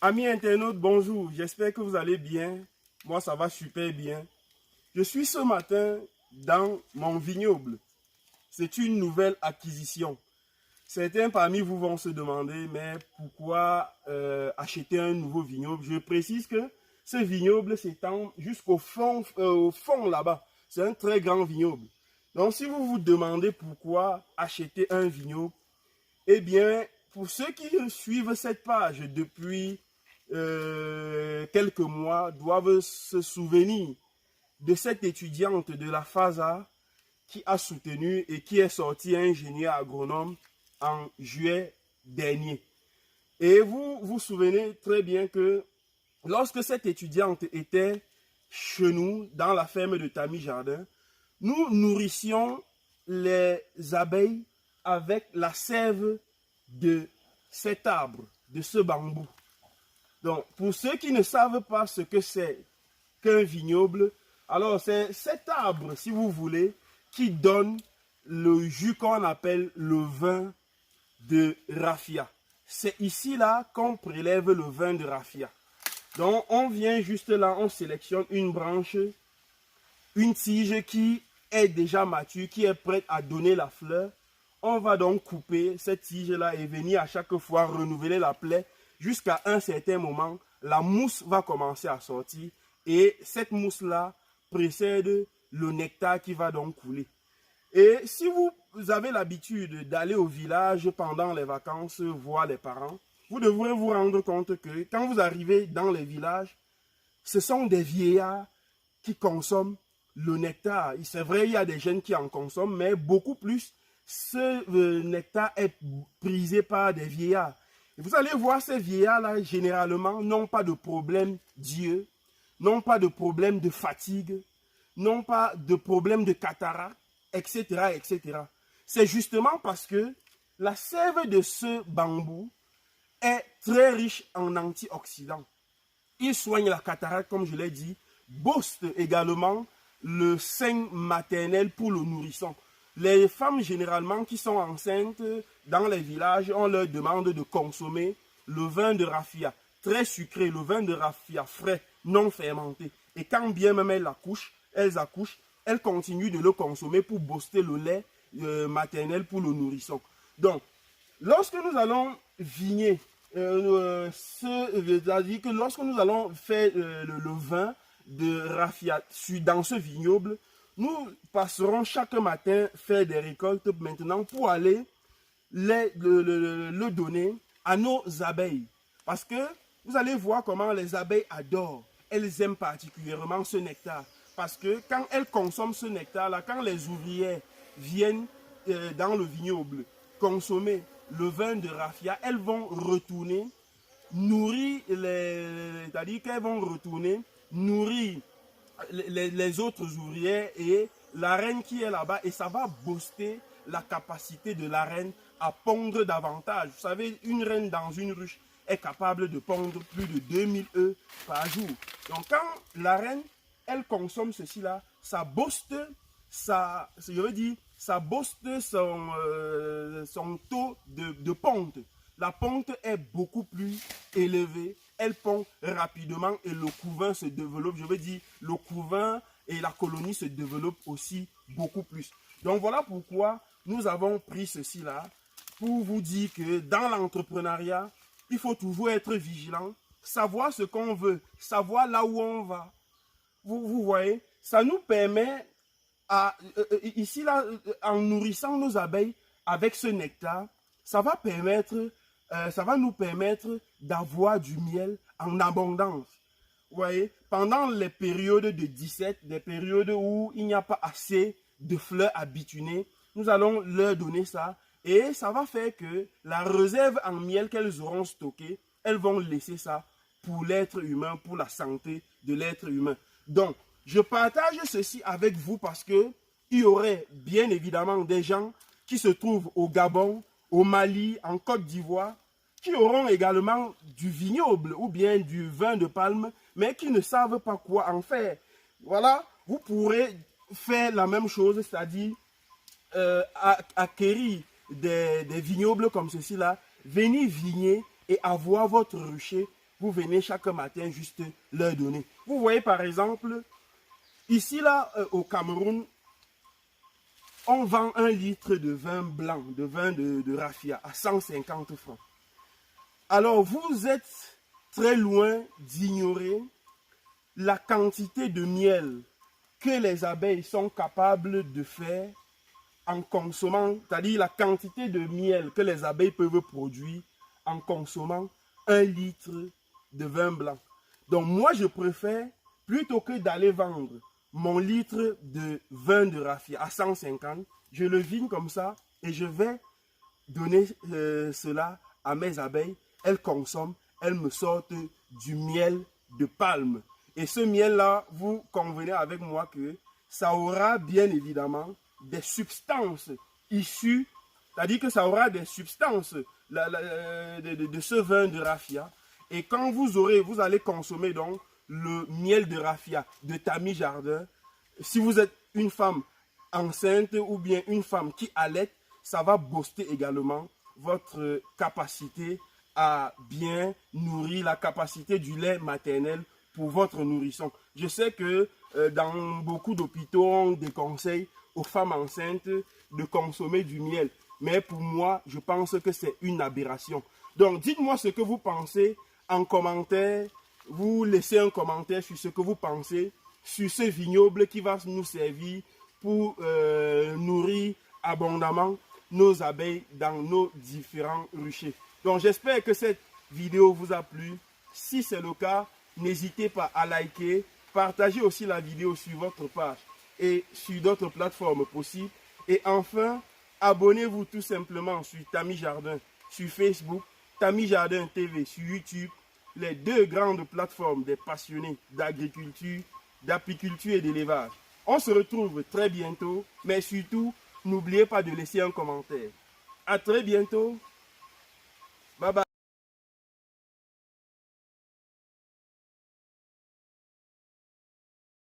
Amis internautes, bonjour. J'espère que vous allez bien. Moi, ça va super bien. Je suis ce matin dans mon vignoble. C'est une nouvelle acquisition. Certains parmi vous vont se demander, mais pourquoi acheter un nouveau vignoble? Je précise que ce vignoble s'étend jusqu'au au fond là-bas. C'est un très grand vignoble. Donc, si vous vous demandez pourquoi acheter un vignoble, eh bien, pour ceux qui suivent cette page depuis quelques mois, doivent se souvenir de cette étudiante de la FASA qui a soutenu et qui est sortie ingénieur agronome en juillet dernier. Et vous vous souvenez très bien que lorsque cette étudiante était chez nous, dans la ferme de Tami Jardin, nous nourrissions les abeilles avec la sève de cet arbre, de ce bambou. Donc, pour ceux qui ne savent pas ce que c'est qu'un vignoble, alors c'est cet arbre, si vous voulez, qui donne le jus qu'on appelle le vin de raffia. C'est ici là qu'on prélève le vin de raffia. Donc, on vient juste là, on sélectionne une branche, une tige qui est déjà mature, qui est prête à donner la fleur. On va donc couper cette tige-là et venir à chaque fois renouveler la plaie jusqu'à un certain moment. La mousse va commencer à sortir et cette mousse-là précède le nectar qui va donc couler. Et si vous avez l'habitude d'aller au village pendant les vacances, voir les parents, vous devrez vous rendre compte que quand vous arrivez dans les villages, ce sont des vieillards qui consomment le nectar. C'est vrai, il y a des jeunes qui en consomment, mais beaucoup plus, ce nectar est prisé par des vieillards. Et vous allez voir, ces vieillards-là, généralement, n'ont pas de problème d'yeux, n'ont pas de problème de fatigue, n'ont pas de problème de cataracte, etc., etc. C'est justement parce que la sève de ce bambou est très riche en antioxydants. Il soigne la cataracte, comme je l'ai dit, booste également le sein maternel pour le nourrisson. Les femmes généralement qui sont enceintes dans les villages, on leur demande de consommer le vin de raffia, très sucré, le vin de raffia frais, non fermenté. Et quand bien même elles accouchent, elles continuent de le consommer pour booster le lait maternel pour le nourrisson. Donc, lorsque nous allons vigner, c'est-à-dire que lorsque nous allons faire le vin de raffia dans ce vignoble, nous passerons chaque matin faire des récoltes maintenant pour aller le donner à nos abeilles. Parce que vous allez voir comment les abeilles adorent. Elles aiment particulièrement ce nectar. Parce que quand elles consomment ce nectar-là, quand les ouvrières viennent dans le vignoble consommer le vin de raffia, elles vont retourner nourrir c'est-à-dire qu'elles vont retourner nourrir les autres ouvrières et la reine qui est là-bas, et ça va booster la capacité de la reine à pondre davantage. Vous savez, une reine dans une ruche est capable de pondre plus de 2000 œufs par jour. Donc quand la reine, elle consomme ceci-là, ça booste ça booste son taux de ponte. La ponte est beaucoup plus élevée, elle pond rapidement et le couvain se développe. Je veux dire, le couvain et la colonie se développent aussi beaucoup plus. Donc voilà pourquoi nous avons pris ceci là, pour vous dire que dans l'entrepreneuriat, il faut toujours être vigilant, savoir ce qu'on veut, savoir là où on va. Vous voyez, ça nous permet, ici là, en nourrissant nos abeilles avec ce nectar, ça va nous permettre d'avoir du miel en abondance. Vous voyez, pendant les périodes de 17, des périodes où il n'y a pas assez de fleurs à bituminer, nous allons leur donner ça et ça va faire que la réserve en miel qu'elles auront stockée, elles vont laisser ça pour l'être humain, pour la santé de l'être humain. Donc, je partage ceci avec vous parce que il y aurait bien évidemment des gens qui se trouvent au Gabon, au Mali, en Côte d'Ivoire, qui auront également du vignoble ou bien du vin de palme, mais qui ne savent pas quoi en faire. Voilà, vous pourrez faire la même chose, c'est-à-dire acquérir des vignobles comme ceci-là, venir vigner et avoir votre rucher vous venez chaque matin juste leur donner. Vous voyez par exemple, ici là au Cameroun, on vend 1 litre de vin blanc, de vin de raffia à 150 francs. Alors vous êtes très loin d'ignorer la quantité de miel que les abeilles sont capables de faire en consommant, c'est-à-dire la quantité de miel que les abeilles peuvent produire en consommant 1 litre de vin blanc. Donc moi je préfère, plutôt que d'aller vendre mon litre de vin de raffia à 150, je le vine comme ça et je vais donner cela à mes abeilles. Elles consomment, elles me sortent du miel de palme. Et ce miel-là, vous convenez avec moi que ça aura bien évidemment des substances issues, c'est-à-dire que ça aura des substances de ce vin de raffia. Et quand vous allez consommer donc le miel de raffia de Tammy Jardin, si vous êtes une femme enceinte ou bien une femme qui allaite, ça va booster également votre capacité à bien nourrir, la capacité du lait maternel pour votre nourrisson. Je sais que dans beaucoup d'hôpitaux, on déconseille aux femmes enceintes de consommer du miel. Mais pour moi, je pense que c'est une aberration. Donc, dites-moi ce que vous pensez en commentaire. Vous laissez un commentaire sur ce que vous pensez sur ce vignoble qui va nous servir pour nourrir abondamment nos abeilles dans nos différents ruchers. Donc, j'espère que cette vidéo vous a plu. Si c'est le cas, n'hésitez pas à liker, partagez aussi la vidéo sur votre page et sur d'autres plateformes possibles. Et enfin, abonnez-vous tout simplement sur Tammy Jardin, sur Facebook, Tammy Jardin TV, sur YouTube, les 2 grandes plateformes des passionnés d'agriculture, d'apiculture et d'élevage. On se retrouve très bientôt, mais surtout, n'oubliez pas de laisser un commentaire. À très bientôt.